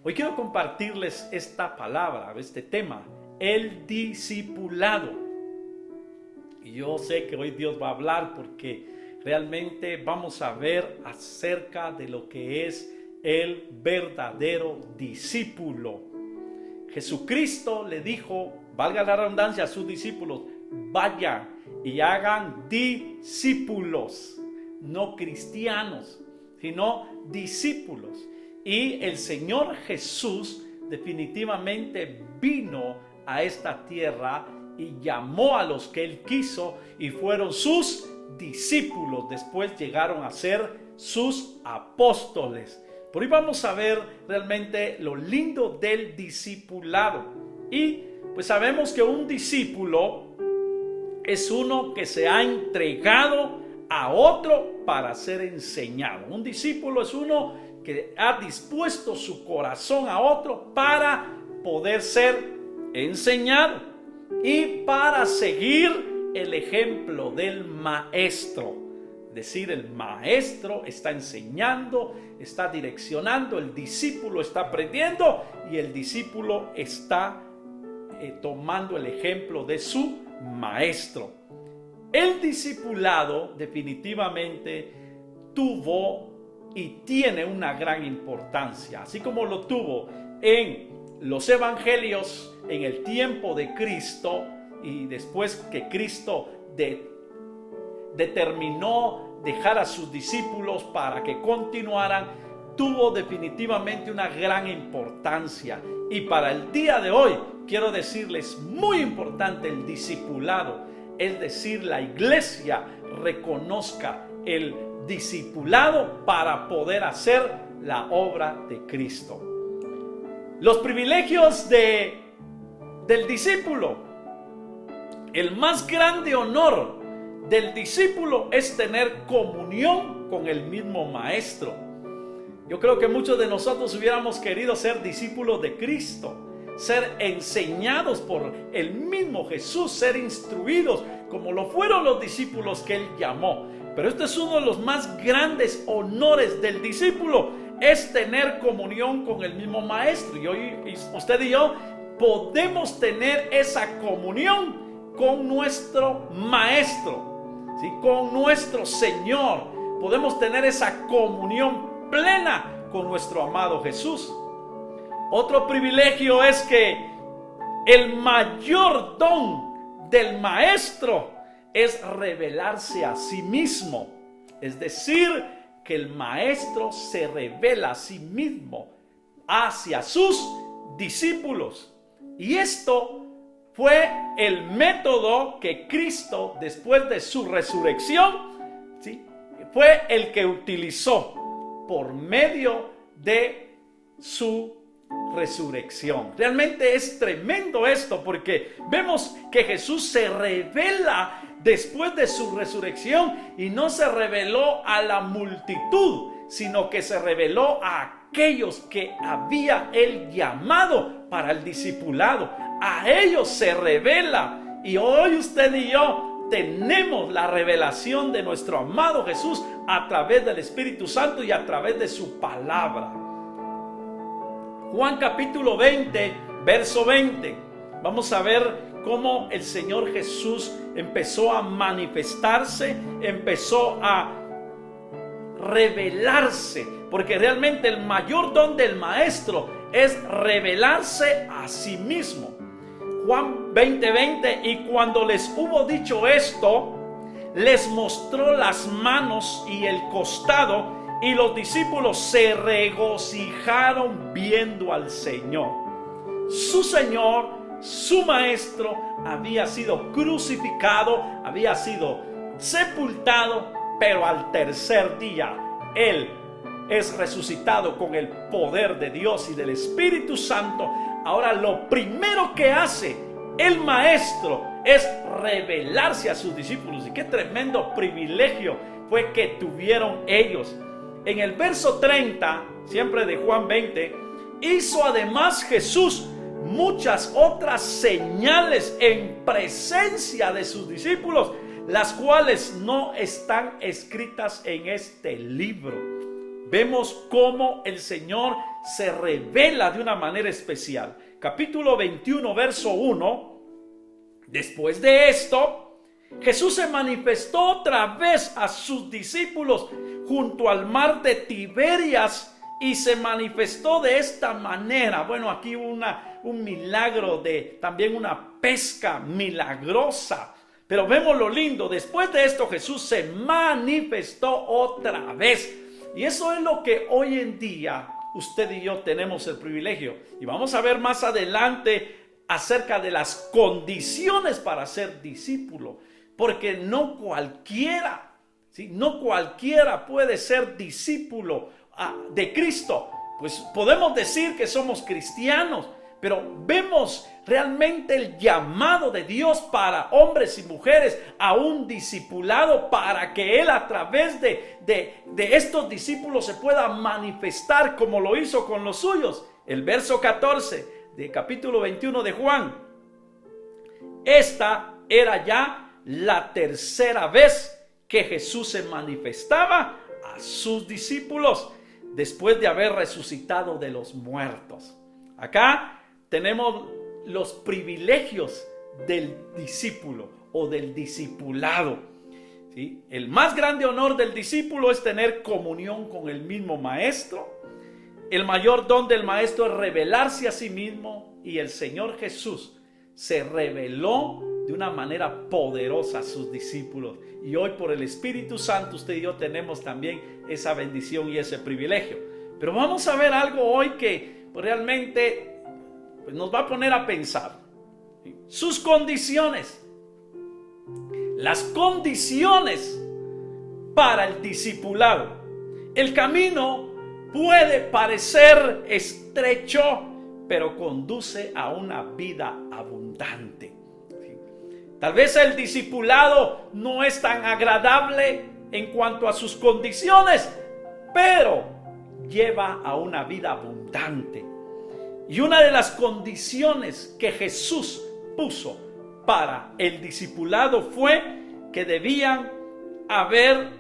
Hoy quiero compartirles esta palabra, este tema, el discipulado. Y yo sé que hoy Dios va a hablar porque realmente vamos a ver acerca de lo que es el verdadero discípulo. Jesucristo le dijo, valga la redundancia, a sus discípulos: vayan y hagan discípulos, no cristianos, sino discípulos. Y el Señor Jesús definitivamente vino a esta tierra y llamó a los que Él quiso y fueron sus discípulos. Después llegaron a ser sus apóstoles. Por hoy vamos a ver realmente lo lindo del discipulado. Y pues sabemos que un discípulo es uno que se ha entregado a otro para ser enseñado. Un discípulo es uno que ha dispuesto su corazón a otro para poder ser enseñado y para seguir el ejemplo del maestro. Es decir, el maestro está enseñando, está direccionando, el discípulo está aprendiendo y el discípulo está tomando el ejemplo de su maestro. El discipulado definitivamente tuvo y tiene una gran importancia, así como lo tuvo en los evangelios en el tiempo de Cristo y después que Cristo determinó dejar a sus discípulos para que continuaran, tuvo definitivamente una gran importancia. Y para el día de hoy quiero decirles, muy importante el discipulado, es decir, la iglesia reconozca el discipulado para poder hacer la obra de Cristo. Los privilegios del discípulo. El más grande honor del discípulo es tener comunión con el mismo maestro. Yo creo que muchos de nosotros hubiéramos querido ser discípulos de Cristo, ser enseñados por el mismo Jesús, ser instruidos como lo fueron los discípulos que Él llamó. Pero este es uno de los más grandes honores del discípulo, es tener comunión con el mismo maestro. Y hoy usted y yo podemos tener esa comunión con nuestro maestro, ¿sí? Con nuestro Señor. Podemos tener esa comunión plena con nuestro amado Jesús. Otro privilegio es que el mayor don del maestro es revelarse a sí mismo. Es decir, que el maestro se revela a sí mismo hacia sus discípulos. Y esto fue el método que Cristo, después de su resurrección, ¿sí?, fue el que utilizó por medio de su resurrección. Realmente es tremendo esto, porque vemos que Jesús se revela después de su resurrección y no se reveló a la multitud, sino que se reveló a aquellos que había Él llamado para el discipulado. A ellos se revela, y hoy usted y yo tenemos la revelación de nuestro amado Jesús a través del Espíritu Santo y a través de su palabra. Juan capítulo 20, verso 20. Vamos a ver cómo el Señor Jesús empezó a manifestarse, empezó a revelarse, porque realmente el mayor don del maestro es revelarse a sí mismo. Juan 20:20, y cuando les hubo dicho esto, les mostró las manos y el costado, y los discípulos se regocijaron viendo al Señor. Su Señor, su maestro, había sido crucificado, había sido sepultado, pero al tercer día Él es resucitado con el poder de Dios y del Espíritu Santo. Ahora lo primero que hace el maestro es revelarse a sus discípulos. Y qué tremendo privilegio fue que tuvieron ellos. En el verso 30, siempre de Juan 20, hizo además Jesús muchas otras señales en presencia de sus discípulos, las cuales no están escritas en este libro. Vemos cómo el Señor se revela de una manera especial. Capítulo 21, verso 1. Después de esto, Jesús se manifestó otra vez a sus discípulos junto al mar de Tiberias y se manifestó de esta manera. Bueno, aquí hubo un milagro también una pesca milagrosa. Pero vemos lo lindo. Después de esto, Jesús se manifestó otra vez. Y eso es lo que hoy en día usted y yo tenemos el privilegio. Y vamos a ver más adelante acerca de las condiciones para ser discípulo. Porque no cualquiera, ¿sí? No cualquiera puede ser discípulo de Cristo. Pues podemos decir que somos cristianos, pero vemos realmente el llamado de Dios para hombres y mujeres a un discipulado, para que Él a través de estos discípulos se pueda manifestar como lo hizo con los suyos. El verso 14 de capítulo 21 de Juan. Esta era ya la tercera vez que Jesús se manifestaba a sus discípulos después de haber resucitado de los muertos. Acá tenemos los privilegios del discípulo o del discipulado, ¿sí? El más grande honor del discípulo es tener comunión con el mismo maestro. El mayor don del maestro es revelarse a sí mismo, y el Señor Jesús se reveló de una manera poderosa a sus discípulos. Y hoy, por el Espíritu Santo, usted y yo tenemos también esa bendición y ese privilegio. Pero vamos a ver algo hoy que realmente nos va a poner a pensar. Sus condiciones. Las condiciones para el discipulado. El camino puede parecer estrecho, pero conduce a una vida abundante. Tal vez el discipulado no es tan agradable en cuanto a sus condiciones, pero lleva a una vida abundante. Y una de las condiciones que Jesús puso para el discipulado fue que debía haber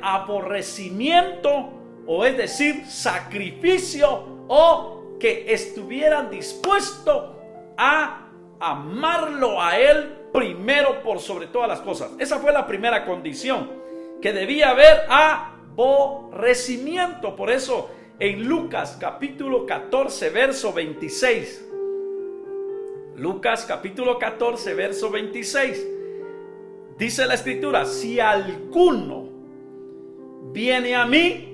aborrecimiento, o es decir, sacrificio, o que estuvieran dispuestos a amarlo a Él primero por sobre todas las cosas. Esa fue la primera condición, que debía haber aborrecimiento. Por eso en Lucas capítulo 14 verso 26, Lucas capítulo 14 verso 26, dice la escritura: si alguno viene a mí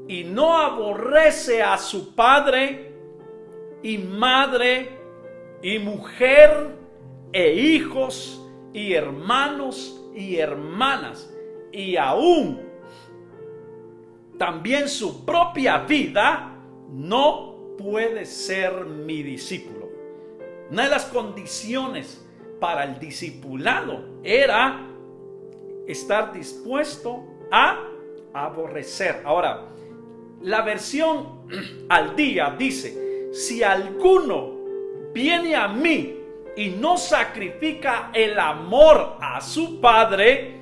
y no aborrece a su padre y madre y mujer e hijos y hermanos y hermanas, y aún también su propia vida, no puede ser mi discípulo. Una de las condiciones para el discipulado era estar dispuesto a aborrecer. Ahora, la versión al día dice: si alguno viene a mí y no sacrifica el amor a su padre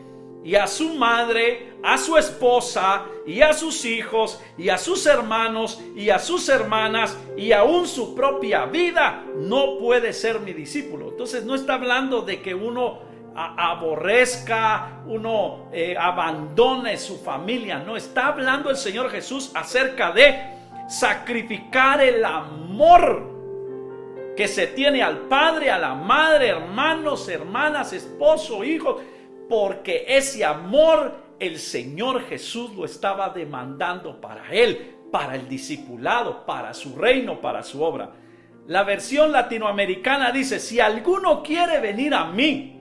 y a su madre, a su esposa y a sus hijos y a sus hermanos y a sus hermanas y aún su propia vida, no puede ser mi discípulo. Entonces no está hablando de que uno aborrezca, uno abandone su familia. No, está hablando el Señor Jesús acerca de sacrificar el amor que se tiene al padre, a la madre, hermanos, hermanas, esposo, hijos, porque ese amor el Señor Jesús lo estaba demandando para Él, para el discipulado, para su reino, para su obra. La versión latinoamericana dice: si alguno quiere venir a mí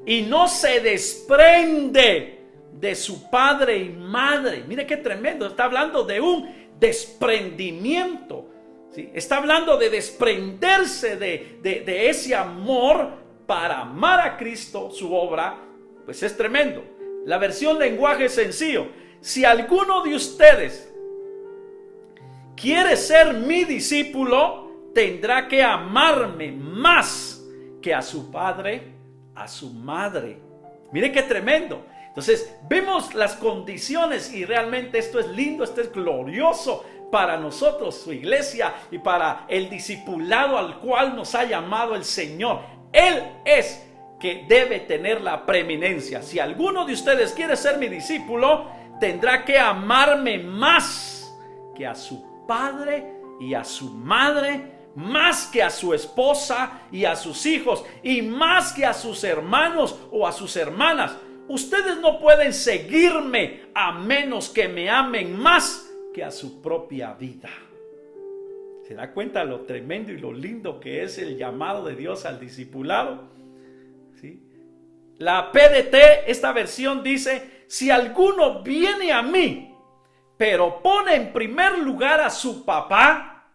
y no se desprende de su padre y madre, mire qué tremendo, está hablando de un desprendimiento, ¿sí? Está hablando de desprenderse de ese amor para amar a Cristo, su obra. Pues es tremendo. La versión lenguaje sencillo: si alguno de ustedes quiere ser mi discípulo, tendrá que amarme más que a su padre, a su madre. Mire qué tremendo. Entonces vemos las condiciones, y realmente esto es lindo, esto es glorioso para nosotros, su iglesia, y para el discipulado al cual nos ha llamado el Señor. Él es que debe tener la preeminencia. Si alguno de ustedes quiere ser mi discípulo, tendrá que amarme más que a su padre y a su madre, más que a su esposa y a sus hijos, y más que a sus hermanos o a sus hermanas. Ustedes no pueden seguirme a menos que me amen más que a su propia vida. ¿Se da cuenta lo tremendo y lo lindo que es el llamado de Dios al discipulado? ¿Sí? La PDT, esta versión dice: si alguno viene a mí, pero pone en primer lugar a su papá,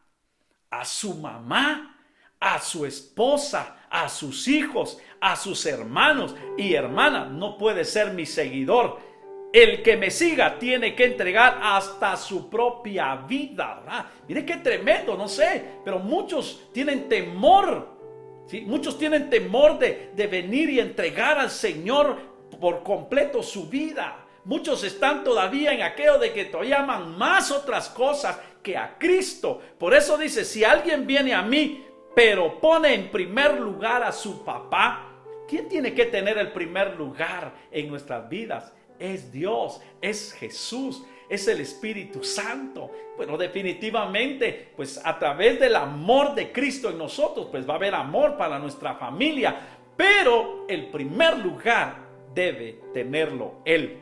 a su mamá, a su esposa, a sus hijos, a sus hermanos y hermanas, no puede ser mi seguidor. El que me siga tiene que entregar hasta su propia vida, ¿verdad? Mire qué tremendo, no sé, pero muchos tienen temor, ¿sí? Muchos tienen temor de venir y entregar al Señor por completo su vida. Muchos están todavía en aquello de que todavía aman más otras cosas que a Cristo. Por eso dice: si alguien viene a mí, pero pone en primer lugar a su papá. ¿Quién tiene que tener el primer lugar en nuestras vidas? Es Dios, es Jesús, es el Espíritu Santo. Bueno, definitivamente, pues a través del amor de Cristo en nosotros, pues va a haber amor para nuestra familia. Pero el primer lugar debe tenerlo Él.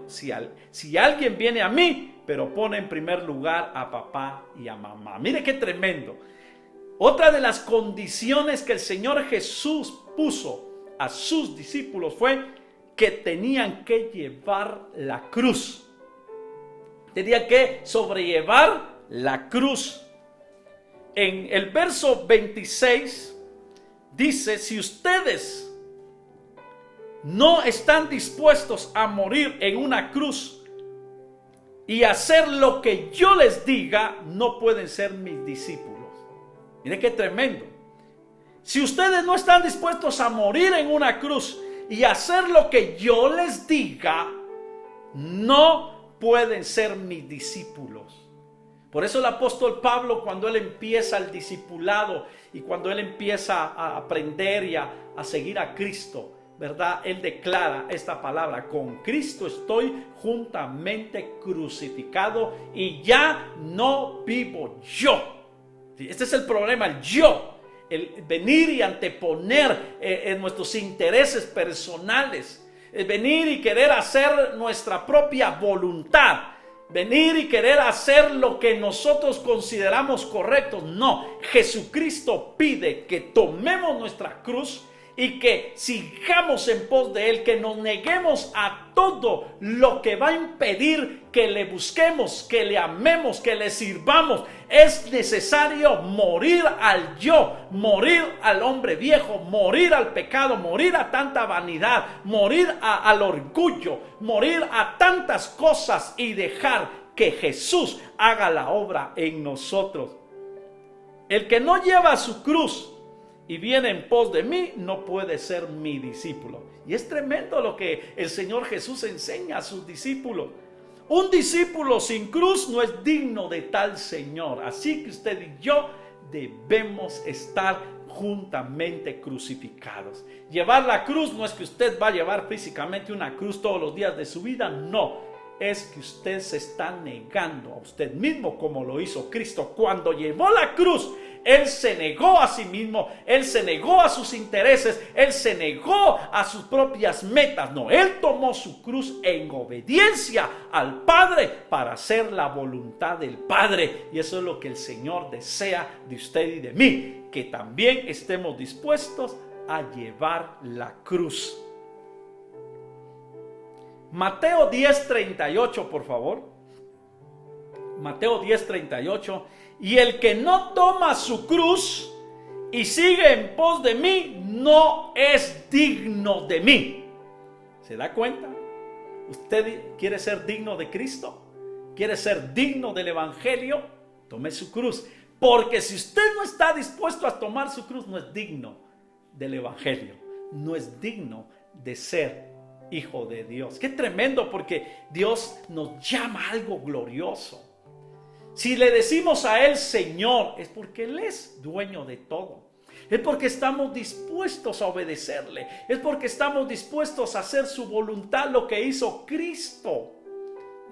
Si alguien viene a mí, pero pone en primer lugar a papá y a mamá. Mire qué tremendo. Otra de las condiciones que el Señor Jesús puso a sus discípulos fue que tenían que llevar la cruz. Tenían que sobrellevar la cruz. En el verso 26 dice: si ustedes no están dispuestos a morir en una cruz y hacer lo que yo les diga, no pueden ser mis discípulos. Mire qué tremendo. Si ustedes no están dispuestos a morir en una cruz y hacer lo que yo les diga, no pueden ser mis discípulos. Por eso el apóstol Pablo, cuando él empieza el discipulado y cuando él empieza a aprender y a seguir a Cristo, ¿verdad? Él declara esta palabra: con Cristo estoy juntamente crucificado y ya no vivo yo. Este es el problema, el yo, el venir y anteponer en nuestros intereses personales, el venir y querer hacer nuestra propia voluntad, venir y querer hacer lo que nosotros consideramos correcto. No, Jesucristo pide que tomemos nuestra cruz y que sigamos en pos de Él, que nos neguemos a todo lo que va a impedir que le busquemos, que le amemos, que le sirvamos. Es necesario morir al yo, morir al hombre viejo, morir al pecado, morir a tanta vanidad, morir al orgullo, morir a tantas cosas y dejar que Jesús haga la obra en nosotros. El que no lleva su cruz y viene en pos de mí, no puede ser mi discípulo. Y es tremendo lo que el Señor Jesús enseña a sus discípulos. Un discípulo sin cruz no es digno de tal Señor. Así que usted y yo debemos estar juntamente crucificados. Llevar la cruz no es que usted va a llevar físicamente una cruz todos los días de su vida. No, es que usted se está negando a usted mismo, como lo hizo Cristo. Cuando llevó la cruz, Él se negó a sí mismo, Él se negó a sus intereses, Él se negó a sus propias metas. No, Él tomó su cruz en obediencia al Padre para hacer la voluntad del Padre. Y eso es lo que el Señor desea de usted y de mí, que también estemos dispuestos a llevar la cruz. Mateo 10:38, por favor. Mateo 10:38. Y el que no toma su cruz y sigue en pos de mí, no es digno de mí. ¿Se da cuenta? ¿Usted quiere ser digno de Cristo? ¿Quiere ser digno del Evangelio? Tome su cruz. Porque si usted no está dispuesto a tomar su cruz, no es digno del Evangelio. No es digno de ser hijo de Dios. Qué tremendo, porque Dios nos llama a algo glorioso. Si le decimos a Él Señor, es porque Él es dueño de todo. Es porque estamos dispuestos a obedecerle. Es porque estamos dispuestos a hacer su voluntad, lo que hizo Cristo.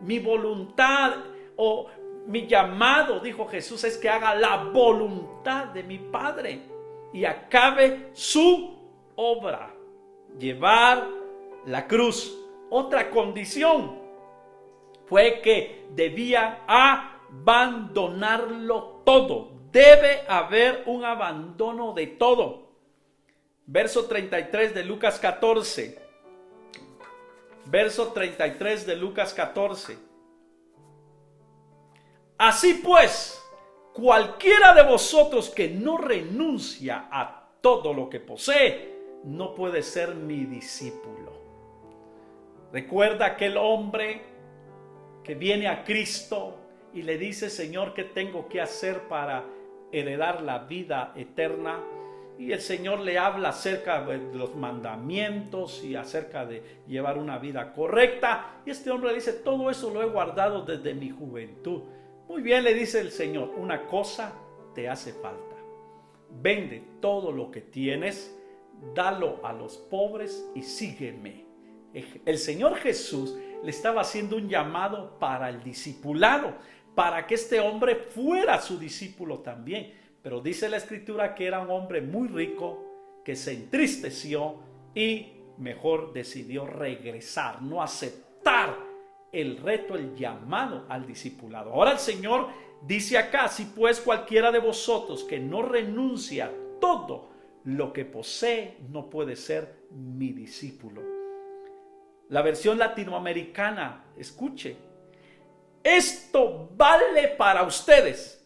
Mi voluntad o mi llamado, dijo Jesús, es que haga la voluntad de mi Padre y acabe su obra. Llevar la cruz. Otra condición fue que debían abandonarlo todo. Debe haber un abandono de todo. Verso 33 de Lucas 14. Verso 33 de Lucas 14. Así pues, cualquiera de vosotros que no renuncia a todo lo que posee, no puede ser mi discípulo. Recuerda aquel hombre que viene a Cristo y le dice: Señor, ¿qué tengo que hacer para heredar la vida eterna? Y el Señor le habla acerca de los mandamientos y acerca de llevar una vida correcta. Y este hombre le dice: todo eso lo he guardado desde mi juventud. Muy bien, le dice el Señor, una cosa te hace falta. Vende todo lo que tienes, dalo a los pobres y sígueme. El Señor Jesús le estaba haciendo un llamado para el discipulado, para que este hombre fuera su discípulo también. Pero dice la Escritura que era un hombre muy rico, que se entristeció y mejor decidió regresar, no aceptar el reto, el llamado al discipulado. Ahora el Señor dice acá: si pues cualquiera de vosotros que no renuncia a todo lo que posee, no puede ser mi discípulo. La versión latinoamericana, escuche: esto vale para ustedes.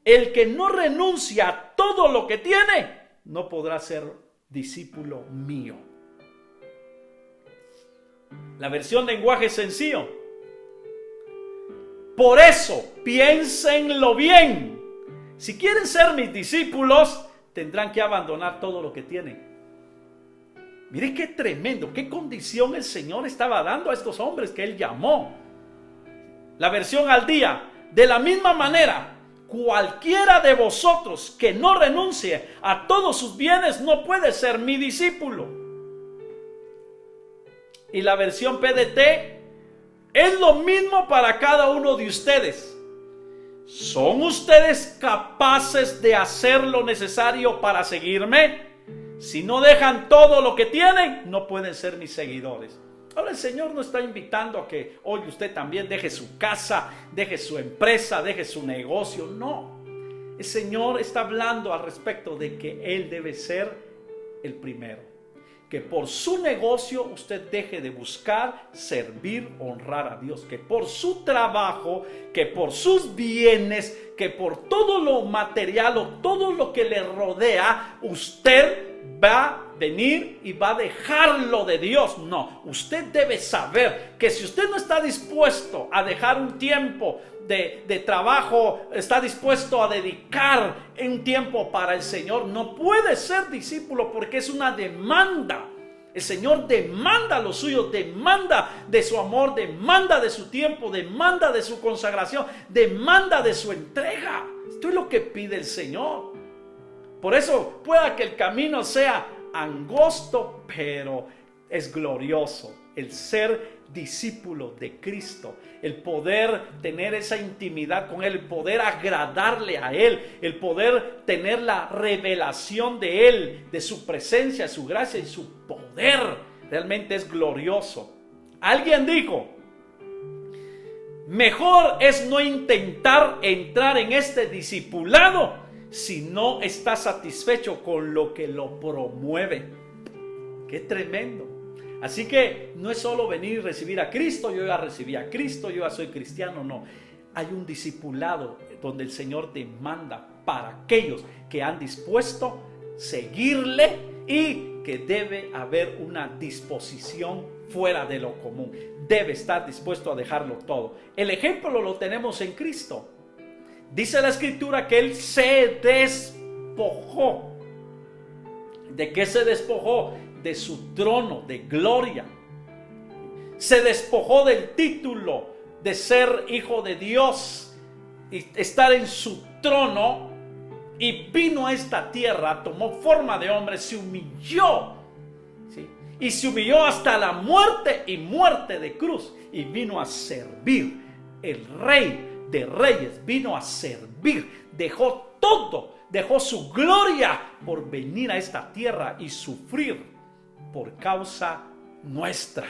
El que no renuncia a todo lo que tiene, no podrá ser discípulo mío. La versión lenguaje sencillo: por eso, piénsenlo bien. Si quieren ser mis discípulos, tendrán que abandonar todo lo que tienen. Mire qué tremendo, qué condición el Señor estaba dando a estos hombres que Él llamó. La versión al día: de la misma manera, cualquiera de vosotros que no renuncie a todos sus bienes no puede ser mi discípulo. Y la versión PDT: es lo mismo para cada uno de ustedes. ¿Son ustedes capaces de hacer lo necesario para seguirme? Si no dejan todo lo que tienen, no pueden ser mis seguidores. Ahora el Señor no está invitando a que hoy usted también deje su casa, deje su empresa, deje su negocio. No. El Señor está hablando al respecto de que Él debe ser el primero. Que por su negocio usted deje de buscar, servir, honrar a Dios. Que por su trabajo, que por sus bienes, que por todo lo material o todo lo que le rodea, usted va a venir y va a dejarlo de Dios. No, usted debe saber que si usted no está dispuesto a dejar un tiempo de trabajo, está dispuesto a dedicar un tiempo para el Señor, no puede ser discípulo, porque es una demanda. El Señor demanda lo suyo, demanda de su amor, demanda de su tiempo, demanda de su consagración, demanda de su entrega. Esto es lo que pide el Señor. Por eso pueda que el camino sea angosto, pero es glorioso el ser discípulo de Cristo, el poder tener esa intimidad con Él, el poder agradarle a Él, el poder tener la revelación de Él, de su presencia, su gracia y su poder. Realmente es glorioso. Alguien dijo: mejor es no intentar entrar en este discipulado si no está satisfecho con lo que lo promueve. ¡Qué tremendo! Así que no es solo venir y recibir a Cristo. Yo ya recibí a Cristo, yo ya soy cristiano. No, hay un discipulado donde el Señor demanda para aquellos que han dispuesto seguirle, y que debe haber una disposición fuera de lo común. Debe estar dispuesto a dejarlo todo. El ejemplo lo tenemos en Cristo. Dice la Escritura que Él se despojó. ¿De qué se despojó? De su trono de gloria. Se despojó del título de ser hijo de Dios estar en su trono y vino a esta tierra, tomó forma de hombre, se humilló, ¿sí? Y se humilló hasta la muerte y muerte de cruz y vino a servir. El Rey de Reyes vino a servir, dejó todo, dejó su gloria por venir a esta tierra y sufrir por causa nuestra.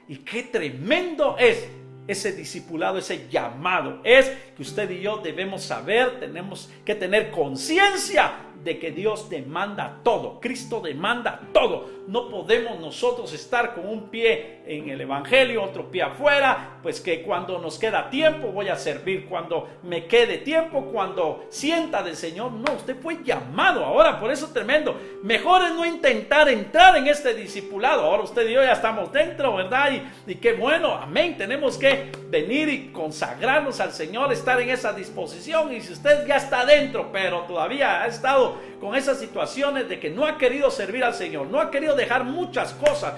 Y qué tremendo es ese discipulado, ese llamado. Es que usted y yo debemos saber, tenemos que tener conciencia de que Dios demanda todo, Cristo demanda todo. No podemos nosotros estar con un pie en el evangelio, otro pie afuera, pues que cuando nos queda tiempo voy a servir, cuando me quede tiempo, cuando sienta del Señor. No, usted fue llamado ahora, por eso tremendo. Mejor es no intentar entrar en este discipulado. Ahora usted y yo ya estamos dentro, ¿verdad? Y qué bueno, amén. Tenemos que venir y consagrarnos al Señor, estar en esa disposición. Y si usted ya está dentro, pero todavía ha estado con esas situaciones de que no ha querido servir al Señor, no ha querido dejar muchas cosas,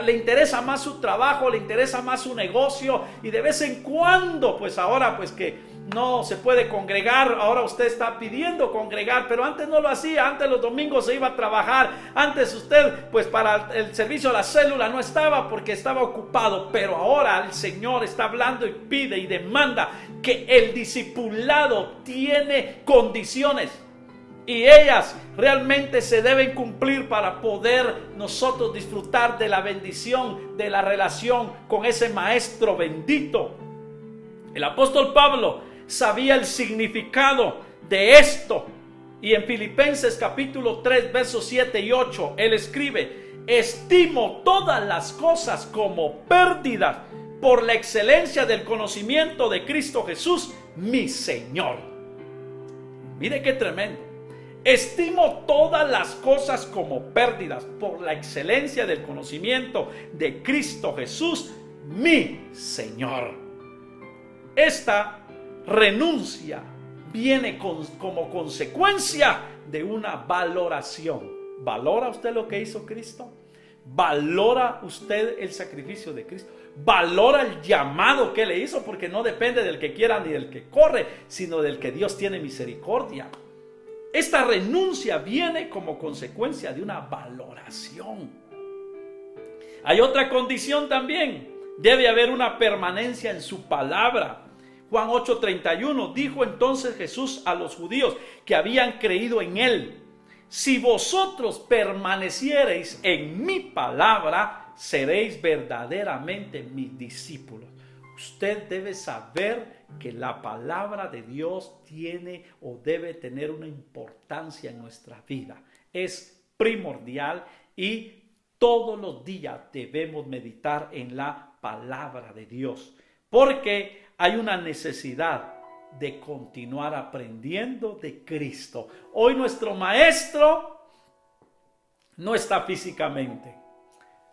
le interesa más su trabajo, le interesa más su negocio, y de vez en cuando, pues ahora pues que no se puede congregar, ahora usted está pidiendo congregar, pero antes no lo hacía. Antes los domingos se iba a trabajar, antes usted pues para el servicio a la célula no estaba porque estaba ocupado, pero ahora el Señor está hablando y pide y demanda que el discipulado tiene condiciones y ellas realmente se deben cumplir para poder nosotros disfrutar de la bendición, de la relación con ese maestro bendito. El apóstol Pablo sabía el significado de esto, y en Filipenses capítulo 3 versos 7 y 8 él escribe: estimo todas las cosas como pérdidas por la excelencia del conocimiento de Cristo Jesús mi Señor. Mire qué tremendo. Estimo todas las cosas como pérdidas por la excelencia del conocimiento de Cristo Jesús mi Señor. Esta renuncia viene como consecuencia de una valoración. ¿Valora usted lo que hizo Cristo? ¿Valora usted el sacrificio de Cristo? ¿Valora el llamado que le hizo? Porque no depende del que quiera ni del que corre, sino del que Dios tiene misericordia. Esta renuncia viene como consecuencia de una valoración. Hay otra condición también. Debe haber una permanencia en su palabra. Juan 8:31 dijo entonces Jesús a los judíos que habían creído en él: si vosotros permaneciereis en mi palabra, seréis verdaderamente mis discípulos. Usted debe saber que la palabra de Dios tiene o debe tener una importancia en nuestra vida. Es primordial y todos los días debemos meditar en la palabra de Dios, porque hay una necesidad de continuar aprendiendo de Cristo. Hoy nuestro maestro no está físicamente.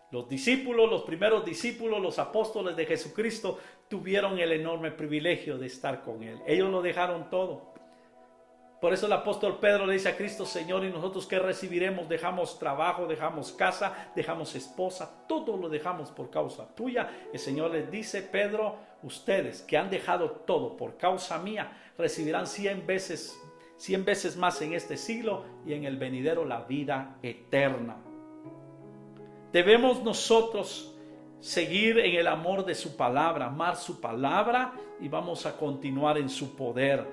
Los discípulos, los primeros discípulos, los apóstoles de Jesucristo tuvieron el enorme privilegio de estar con él. Ellos lo dejaron todo. Por eso el apóstol Pedro le dice a Cristo: Señor, ¿y nosotros qué recibiremos? Dejamos trabajo, dejamos casa, dejamos esposa, todo lo dejamos por causa tuya. El Señor les dice: Pedro, ustedes que han dejado todo por causa mía, recibirán 100 veces más en este siglo y en el venidero la vida eterna. Debemos nosotros seguir en el amor de su palabra, amar su palabra, y vamos a continuar en su poder.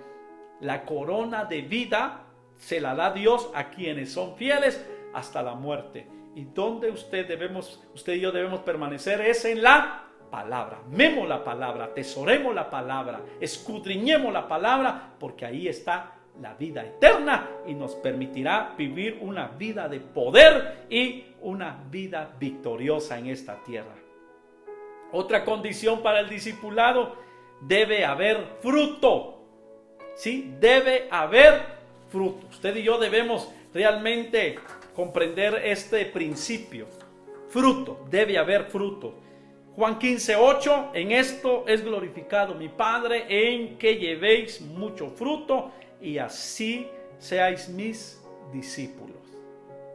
La corona de vida se la da Dios a quienes son fieles hasta la muerte. Y donde usted y yo debemos permanecer es en la palabra. Amemos la palabra, atesoremos la palabra, escudriñemos la palabra, porque ahí está la vida eterna y nos permitirá vivir una vida de poder y una vida victoriosa en esta tierra. Otra condición para el discipulado: debe haber fruto. ¿Sí? Debe haber fruto. Usted y yo debemos realmente comprender este principio. Fruto, debe haber fruto. Juan 15:8: en esto es glorificado mi Padre, en que llevéis mucho fruto y así seáis mis discípulos.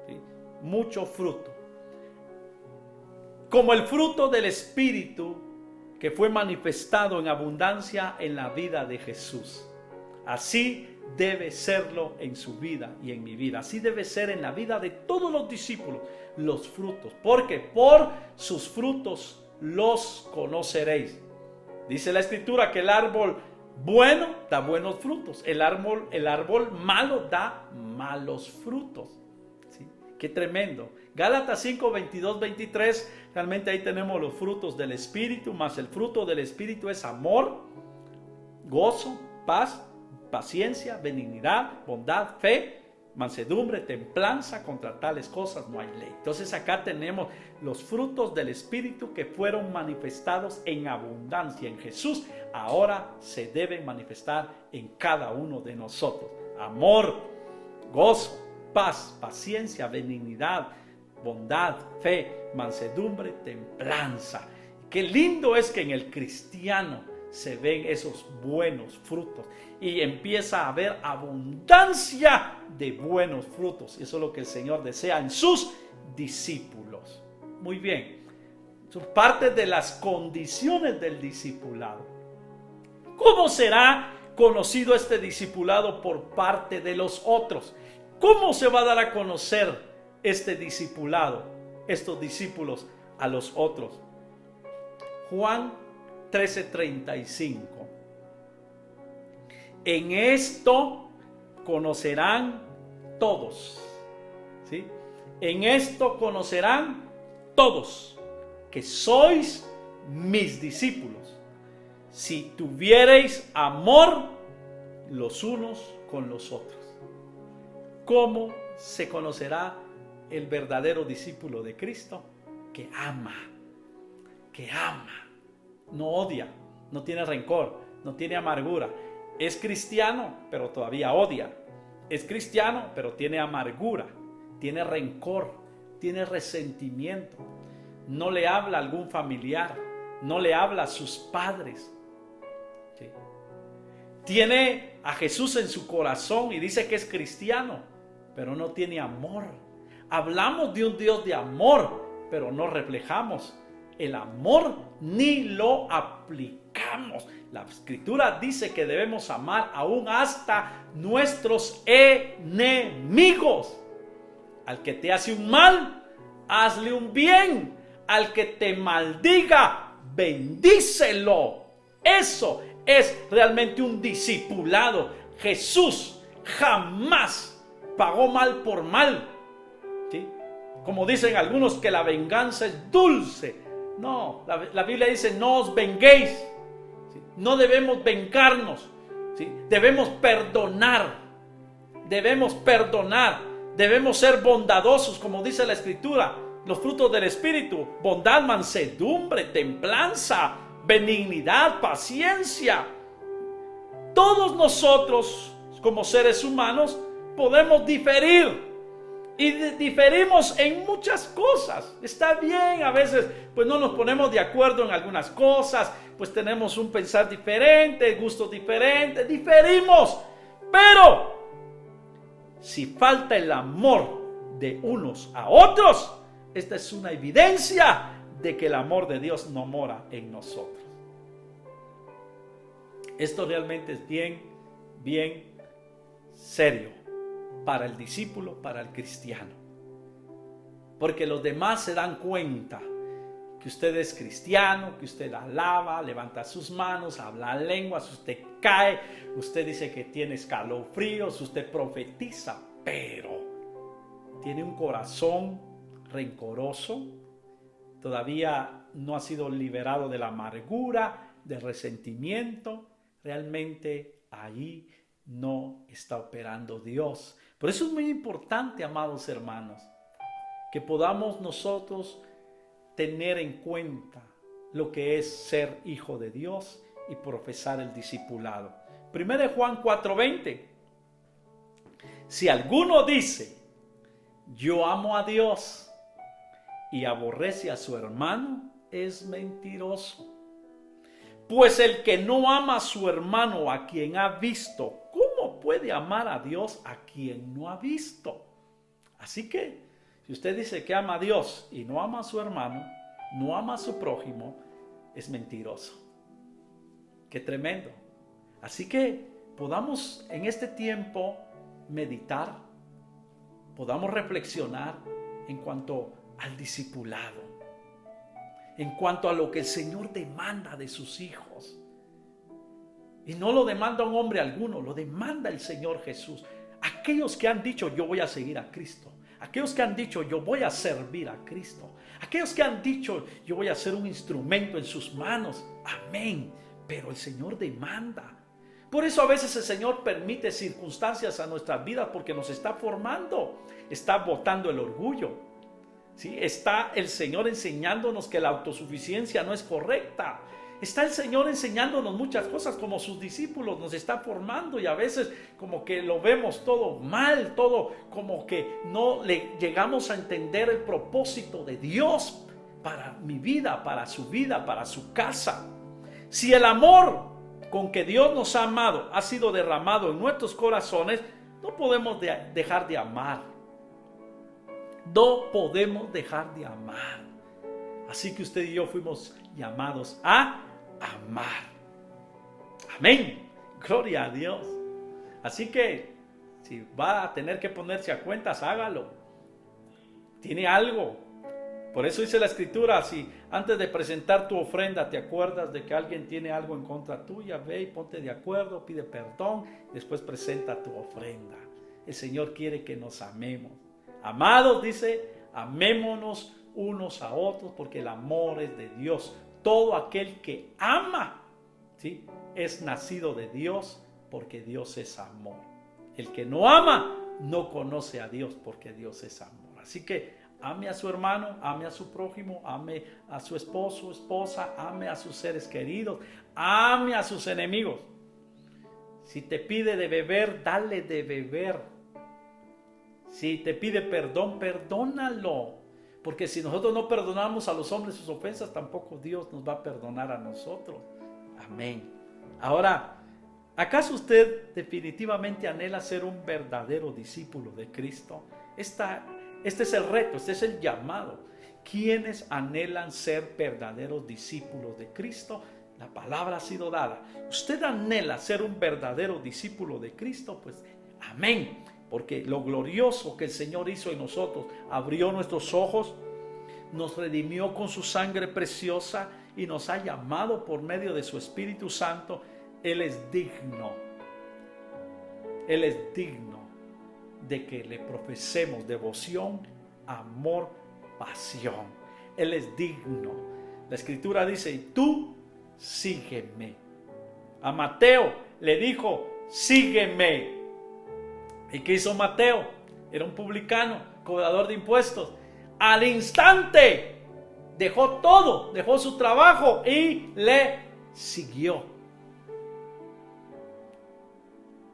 ¿Sí? Mucho fruto. Como el fruto del Espíritu que fue manifestado en abundancia en la vida de Jesús. Así debe serlo en su vida y en mi vida. Así debe ser en la vida de todos los discípulos. Los frutos. Porque por sus frutos los conoceréis. Dice la Escritura que el árbol bueno da buenos frutos. El árbol malo da malos frutos. ¿Sí? Qué tremendo. Gálatas 5, 22, 23. Realmente ahí tenemos los frutos del Espíritu. Más el fruto del Espíritu es amor, gozo, paz, paciencia, benignidad, bondad, fe, mansedumbre, templanza. Contra tales cosas no hay ley. Entonces acá tenemos los frutos del Espíritu que fueron manifestados en abundancia en Jesús. Ahora se deben manifestar en cada uno de nosotros. Amor, gozo, paz, paciencia, benignidad, bondad, fe, mansedumbre, templanza. Qué lindo es que en el cristiano se ven esos buenos frutos y empieza a haber abundancia de buenos frutos. Eso es lo que el Señor desea en sus discípulos. Muy bien, son parte de las condiciones del discipulado. ¿Cómo será conocido este discipulado por parte de los otros? ¿Cómo se va a dar a conocer este discipulado, estos discípulos a los otros? Juan 13:35. En esto conocerán todos, ¿sí? En esto conocerán todos que sois mis discípulos, si tuviereis amor los unos con los otros. ¿Cómo se conocerá el verdadero discípulo de Cristo? Que ama, no odia, no tiene rencor, no tiene amargura. Es cristiano, pero todavía odia. Es cristiano, pero tiene amargura, tiene rencor, tiene resentimiento. No le habla a algún familiar, no le habla a sus padres. ¿Sí? Tiene a Jesús en su corazón y dice que es cristiano, pero no tiene amor. Hablamos de un Dios de amor, pero no reflejamos el amor ni lo aplicamos. La Escritura dice que debemos amar aún hasta nuestros enemigos. Al que te hace un mal, hazle un bien. Al que te maldiga, bendícelo. Eso es realmente un discipulado. Jesús jamás pagó mal por mal. ¿Sí? Como dicen algunos que la venganza es dulce. No, la Biblia dice no os venguéis. ¿Sí? No debemos vengarnos. ¿Sí? Debemos perdonar. Debemos ser bondadosos, como dice la Escritura. Los frutos del Espíritu: bondad, mansedumbre, templanza, benignidad, paciencia. Todos nosotros, como seres humanos, podemos diferir. Y diferimos en muchas cosas. Está bien, a veces pues no nos ponemos de acuerdo en algunas cosas, pues tenemos un pensar diferente, gustos diferentes, diferimos. Pero si falta el amor de unos a otros, esta es una evidencia de que el amor de Dios no mora en nosotros. Esto realmente es bien serio para el discípulo, para el cristiano. Porque los demás se dan cuenta que usted es cristiano, que usted alaba, levanta sus manos, habla lenguas, usted cae, usted dice que tiene escalofríos, usted profetiza, pero tiene un corazón rencoroso, todavía no ha sido liberado de la amargura, del resentimiento. Realmente ahí no está operando Dios. Por eso es muy importante, amados hermanos, que podamos nosotros tener en cuenta lo que es ser hijo de Dios y profesar el discipulado. 1 Juan 4:20. Si alguno dice, yo amo a Dios, y aborrece a su hermano, es mentiroso. Pues el que no ama a su hermano a quien ha visto, ¿cómo puede amar a Dios a quien no ha visto? Así que, si usted dice que ama a Dios y no ama a su hermano, no ama a su prójimo, es mentiroso. Qué tremendo. Así que podamos en este tiempo meditar, podamos reflexionar en cuanto al discipulado, en cuanto a lo que el Señor demanda de sus hijos. Y no lo demanda un hombre alguno, lo demanda el Señor Jesús. Aquellos que han dicho, yo voy a seguir a Cristo. Aquellos que han dicho, yo voy a servir a Cristo. Aquellos que han dicho, yo voy a ser un instrumento en sus manos. Amén. Pero el Señor demanda. Por eso a veces el Señor permite circunstancias a nuestras vidas, porque nos está formando. Está botando el orgullo. ¿Sí? Está el Señor enseñándonos que la autosuficiencia no es correcta. Está el Señor enseñándonos muchas cosas, como sus discípulos nos está formando, y a veces como que lo vemos todo mal, todo como que no le llegamos a entender el propósito de Dios para mi vida, para su casa. Si el amor con que Dios nos ha amado ha sido derramado en nuestros corazones, no podemos dejar de amar. No podemos dejar de amar. Así que usted y yo fuimos llamados a amar. Amén. Gloria a Dios. Así que si va a tener que ponerse a cuentas, hágalo. Tiene algo. Por eso dice la Escritura, si antes de presentar tu ofrenda te acuerdas de que alguien tiene algo en contra tuya, ve y ponte de acuerdo, pide perdón, después presenta tu ofrenda. El Señor quiere que nos amemos. Amados, dice, amémonos unos a otros, porque el amor es de Dios. Todo aquel que ama, ¿sí?, es nacido de Dios, porque Dios es amor. El que no ama no conoce a Dios, porque Dios es amor. Así que ame a su hermano, ame a su prójimo, ame a su esposo, esposa, ame a sus seres queridos, ame a sus enemigos. Si te pide de beber, dale de beber. Si te pide perdón, perdónalo. Porque si nosotros no perdonamos a los hombres sus ofensas, tampoco Dios nos va a perdonar a nosotros. Amén. Ahora, ¿acaso usted definitivamente anhela ser un verdadero discípulo de Cristo? Este es el reto, este es el llamado. ¿Quiénes anhelan ser verdaderos discípulos de Cristo? La palabra ha sido dada. ¿Usted anhela ser un verdadero discípulo de Cristo? Pues amén. Porque lo glorioso que el Señor hizo en nosotros, abrió nuestros ojos, nos redimió con su sangre preciosa y nos ha llamado por medio de su Espíritu Santo. Él es digno. Él es digno de que le profesemos devoción, amor, pasión. Él es digno. La Escritura dice, y tú sígueme. A Mateo le dijo, sígueme. ¿Y qué hizo Mateo? Era un publicano, cobrador de impuestos. Al instante dejó todo, dejó su trabajo y le siguió.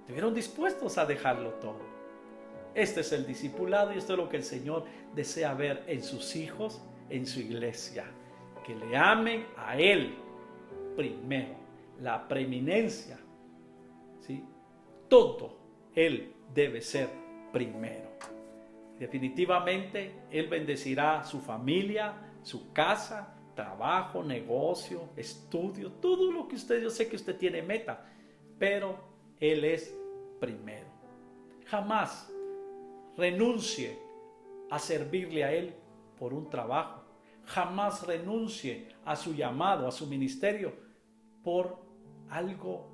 Estuvieron dispuestos a dejarlo todo. Este es el discipulado y esto es lo que el Señor desea ver en sus hijos, en su iglesia. Que le amen a Él primero. La preeminencia, ¿sí? Todo Él debe ser primero. Definitivamente Él bendecirá su familia, su casa, trabajo, negocio, estudio, todo lo que usted, yo sé que usted tiene meta, pero Él es primero. Jamás renuncie a servirle a Él por un trabajo. Jamás renuncie a su llamado, a su ministerio por algo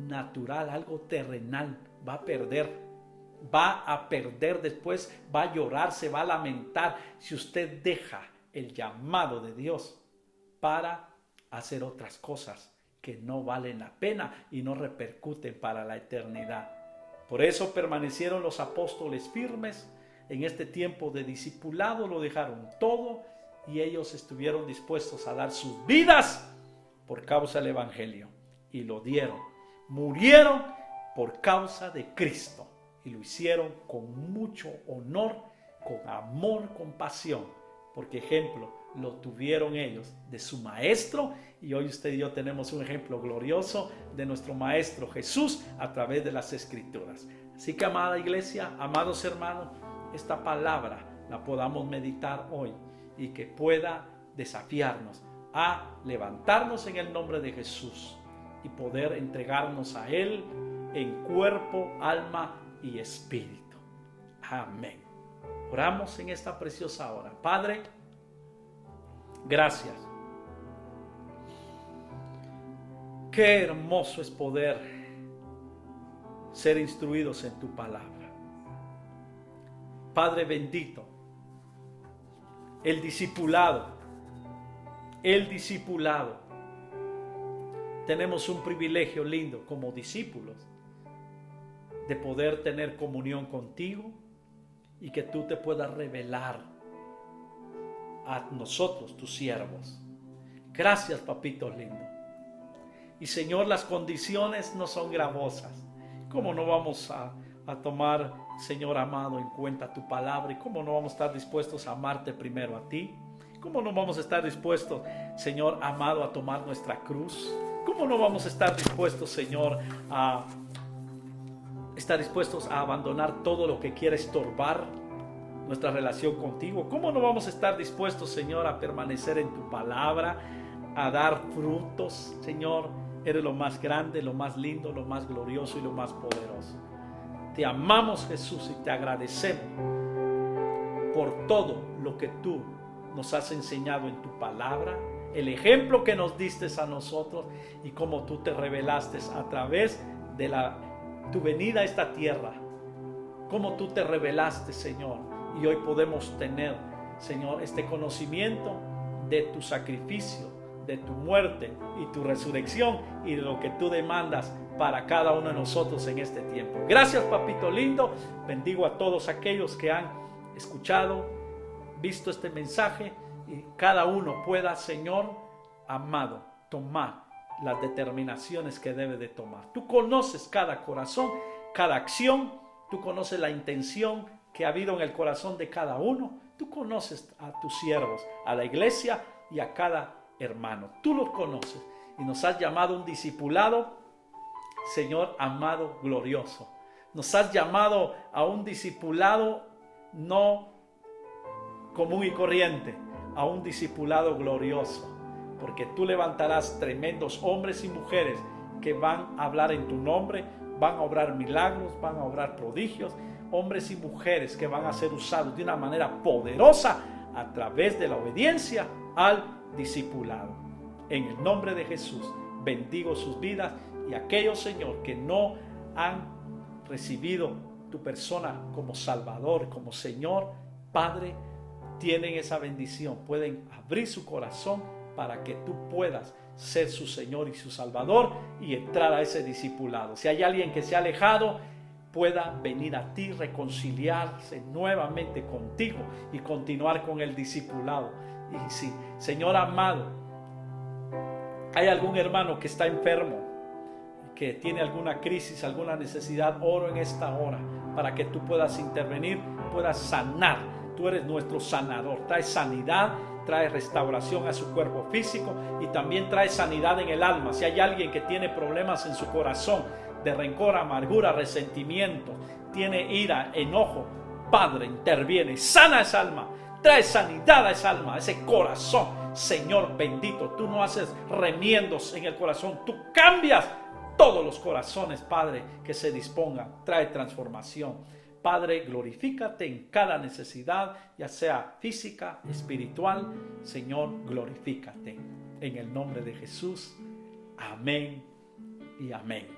natural, algo terrenal. Va a perder después, va a llorar, se va a lamentar si usted deja el llamado de Dios para hacer otras cosas que no valen la pena y no repercuten para la eternidad. Por eso permanecieron los apóstoles firmes en este tiempo de discipulado, lo dejaron todo y ellos estuvieron dispuestos a dar sus vidas por causa del evangelio y lo dieron, murieron por causa de Cristo y lo hicieron con mucho honor, con amor, con pasión, porque ejemplo lo tuvieron ellos de su maestro y hoy usted y yo tenemos un ejemplo glorioso de nuestro maestro Jesús a través de las Escrituras. Así que amada iglesia, amados hermanos, esta palabra la podamos meditar hoy y que pueda desafiarnos a levantarnos en el nombre de Jesús y poder entregarnos a Él en cuerpo, alma y espíritu. Amén. Oramos en esta preciosa hora. Padre, gracias. Qué hermoso es poder ser instruidos en tu palabra. Padre bendito, el discipulado, tenemos un privilegio lindo como discípulos de poder tener comunión contigo y que tú te puedas revelar a nosotros, tus siervos. Gracias, papito lindo. Y Señor, las condiciones no son gravosas. ¿Cómo no vamos a tomar, Señor amado, en cuenta tu palabra? ¿Y cómo no vamos a estar dispuestos a amarte primero a ti? ¿Cómo no vamos a estar dispuestos, Señor amado, a tomar nuestra cruz? ¿Cómo no vamos a estar dispuestos, Señor, a abandonar todo lo que quiere estorbar nuestra relación contigo? ¿Cómo no vamos a estar dispuestos, Señor, a permanecer en tu palabra, a dar frutos? Señor, eres lo más grande, lo más lindo, lo más glorioso y lo más poderoso. Te amamos, Jesús, y te agradecemos por todo lo que tú nos has enseñado en tu palabra, el ejemplo que nos diste a nosotros y cómo tú te revelaste a través de tu venida a esta tierra, cómo tú te revelaste, Señor, y hoy podemos tener, Señor, este conocimiento de tu sacrificio, de tu muerte y tu resurrección y de lo que tú demandas para cada uno de nosotros en este tiempo. Gracias, papito lindo. Bendigo a todos aquellos que han escuchado, visto este mensaje, y cada uno pueda, Señor amado, tomar las determinaciones que debe de tomar. Tú conoces cada corazón, cada acción. Tú conoces la intención que ha habido en el corazón de cada uno. Tú conoces a tus siervos, a la iglesia y a cada hermano. Tú los conoces y nos has llamado un discipulado, Señor amado, glorioso. Nos has llamado a un discipulado no común y corriente, a un discipulado glorioso, porque tú levantarás tremendos hombres y mujeres que van a hablar en tu nombre, van a obrar milagros, van a obrar prodigios, hombres y mujeres que van a ser usados de una manera poderosa a través de la obediencia al discipulado. En el nombre de Jesús bendigo sus vidas, y aquellos, Señor, que no han recibido tu persona como Salvador, como Señor, Padre, tienen esa bendición, pueden abrir su corazón para que tú puedas ser su Señor y su Salvador y entrar a ese discipulado. Si hay alguien que se ha alejado, pueda venir a ti, reconciliarse nuevamente contigo y continuar con el discipulado. Y si, Señor amado, hay algún hermano que está enfermo, que tiene alguna crisis, alguna necesidad, oro en esta hora para que tú puedas intervenir, puedas sanar. Tú eres nuestro sanador. Trae sanidad, trae restauración a su cuerpo físico y también trae sanidad en el alma. Si hay alguien que tiene problemas en su corazón de rencor, amargura, resentimiento, tiene ira, enojo, Padre, interviene, sana esa alma, trae sanidad a esa alma, a ese corazón. Señor bendito, tú no haces remiendos en el corazón, tú cambias todos los corazones, Padre, que se dispongan. Trae transformación. Padre, glorifícate en cada necesidad, ya sea física, espiritual. Señor, glorifícate. En el nombre de Jesús. Amén y amén.